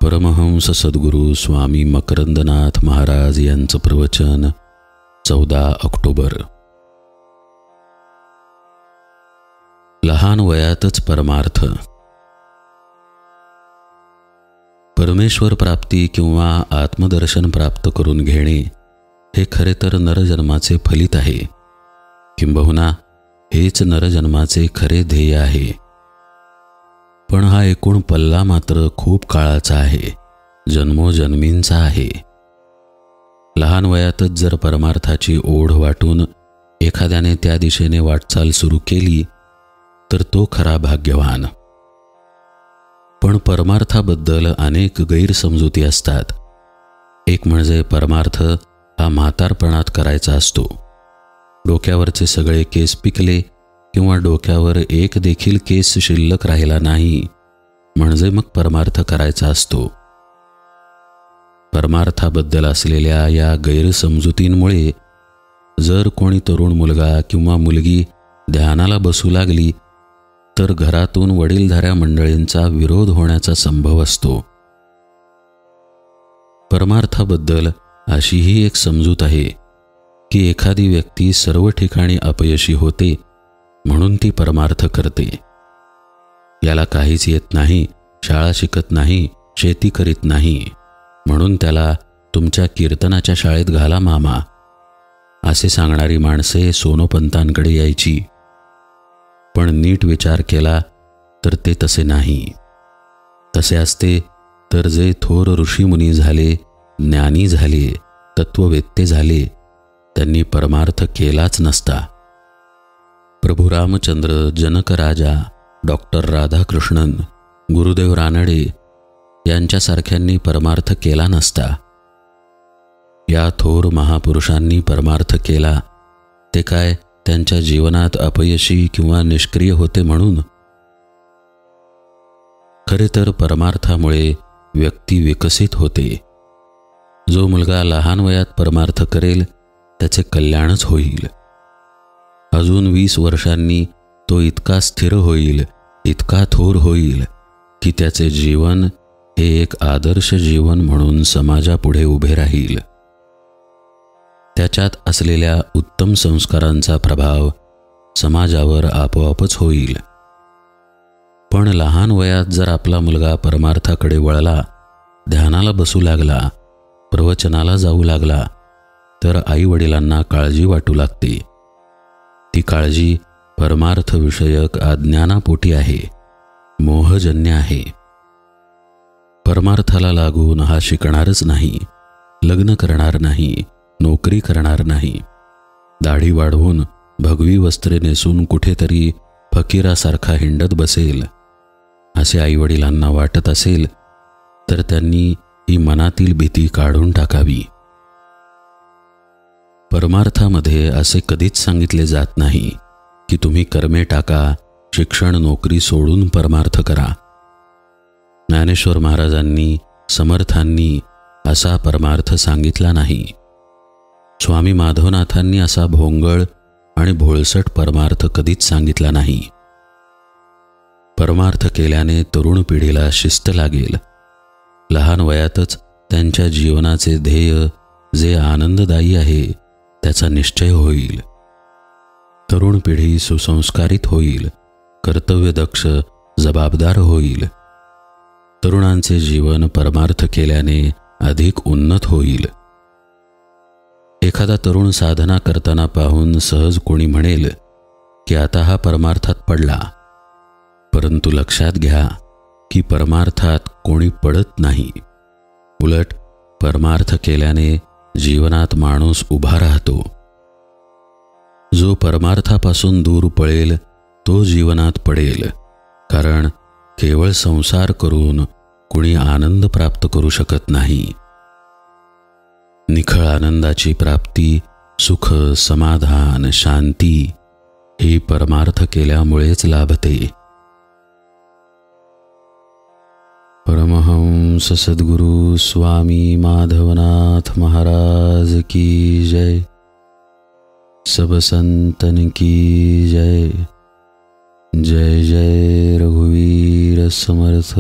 परमहंस सद्गुरू स्वामी मकरंदनाथ महाराज यांचं प्रवचन 14 ऑक्टोबर। लहान वयातच परमार्थ। परमेश्वर प्राप्ती किंवा आत्मदर्शन प्राप्त करून घेणे हे खरे तर नरजन्माचे फलित आहे, किंबहुना हेच नरजन्माचे खरे ध्येय आहे। पण हा एकूण पल्ला मात्र खूप काळाचा आहे, जन्मोजन्मींचा आहे। लहान वयातच जर परमार्थाची ओढ वाटून एखाद्याने त्या दिशेने वाटचाल सुरू केली तर तो खरा भाग्यवान। पण परमार्थाबद्दल अनेक गैरसमजुती असतात। एक म्हणजे परमार्थ हा म्हातारपणात करायचा असतो। डोक्यावरचे सगळे केस पिकले किंवा डोक्यावर एक देखील केस शिल्लक राहिला नाही म्हणजे मग परमार्थ करायचा असतो। परमार्थाबद्दल असलेल्या या गैरसमजुतींमुळे जर कोणी तरुण मुलगा किंवा मुलगी ध्यानाला बसू लागली तर घरातून वडीलधाऱ्या मंडळींचा विरोध होण्याचा संभव असतो। परमार्थाबद्दल अशीही एक समजूत आहे की एखादी व्यक्ती सर्व ठिकाणी अपयशी होते म्हणून ती परमार्थ करते। याला काहीच येत नाही, शाळा शिकत नाही, शेती करीत नाही, म्हणून त्याला तुमच्या कीर्तनाच्या शाळेत घाला मामा, असे सांगणारी माणसे सोनोपंतांकडे यायची। पण नीट विचार केला तर ते तसे नाही। तसे असते तर जे थोर ऋषीमुनी झाले, ज्ञानी झाले, तत्ववेत्ते झाले, त्यांनी परमार्थ केलाच नसता। प्रभू रामचंद्र, जनक राजा, डॉक्टर राधाकृष्णन, गुरुदेव रानडे यांच्यासारख्यांनी परमार्थ केला नसता। या थोर महापुरुषांनी परमार्थ केला ते काय त्यांच्या जीवनात अपयशी किंवा निष्क्रिय होते म्हणून? खरे तर परमार्थामुळे व्यक्ती विकसित होते। जो मुलगा लहान वयात परमार्थ करेल त्याचे कल्याणच होईल। अजून 20 वर्षांनी तो इतका स्थिर होईल, इतका थोर होईल की त्याचे जीवन हे एक आदर्श जीवन म्हणून समाजापुढे उभे राहील। त्याच्यात असलेल्या उत्तम संस्कारांचा प्रभाव समाजावर आपोआपच होईल। पण लहान वयात जर आपला मुलगा परमार्थाकडे वळला, ध्यानाला बसू लागला, प्रवचनाला जाऊ लागला तर आईवडिलांना काळजी वाटू लागते। ती काळजी परमार्थविषयक अज्ञानापोटी आहे, मोहजन्य आहे। परमार्थाला लागून हा शिकणारच नाही, लग्न करणार नाही, नोकरी करणार नाही, दाढी वाढवून भगवी वस्त्रे नेसून कुठेतरी फकीरासारखा हिंडत बसेल, असे आईवडिलांना वाटत असेल तर त्यांनी ही मनातील भीती काढून टाकावी। परमार्थामध्ये असे कधीच सांगितले जात नाही की तुम्ही कर्मे टाका, शिक्षण नोकरी सोडून परमार्थ करा। ज्ञानेश्वर महाराजांनी, समर्थांनी असा परमार्थ सांगितला नाही। स्वामी माधवनाथांनी असा भोंगळ आणि भोळसट परमार्थ कधीच सांगितला नाही। परमार्थ केल्याने तरुण पिढीला शिस्त लागेल। लहान वयातच त्यांच्या जीवनाचे ध्येय जे आनंददायी आहे त्याचा निश्चय होईल। तरुण पिढी सुसंस्कारित होईल, कर्तव्यदक्ष, जबाबदार होईल। तरुणांचे जीवन परमार्थ केल्याने अधिक उन्नत होईल। एखादा तरुण साधना करताना पाहून सहज कोणी म्हणेल की आता हा परमार्थात पडला, परंतु लक्षात घ्या की परमार्थात कोणी पडत नाही। उलट परमार्थ केल्याने जीवनात माणूस उभा राहतो। जो परमार्थापासून दूर पळेल तो जीवनात पडेल, कारण केवळ संसार करून कुणी आनंद प्राप्त करू शकत नाही। निखळ आनंदाची प्राप्ती, सुख, समाधान, शांती ही परमार्थ केल्यामुळेच लाभते। परमहंस सद्गुरू स्वामी माधवनाथ महाराज की जय। सब संतन की जय। जय जय रघुवीर समर्थ।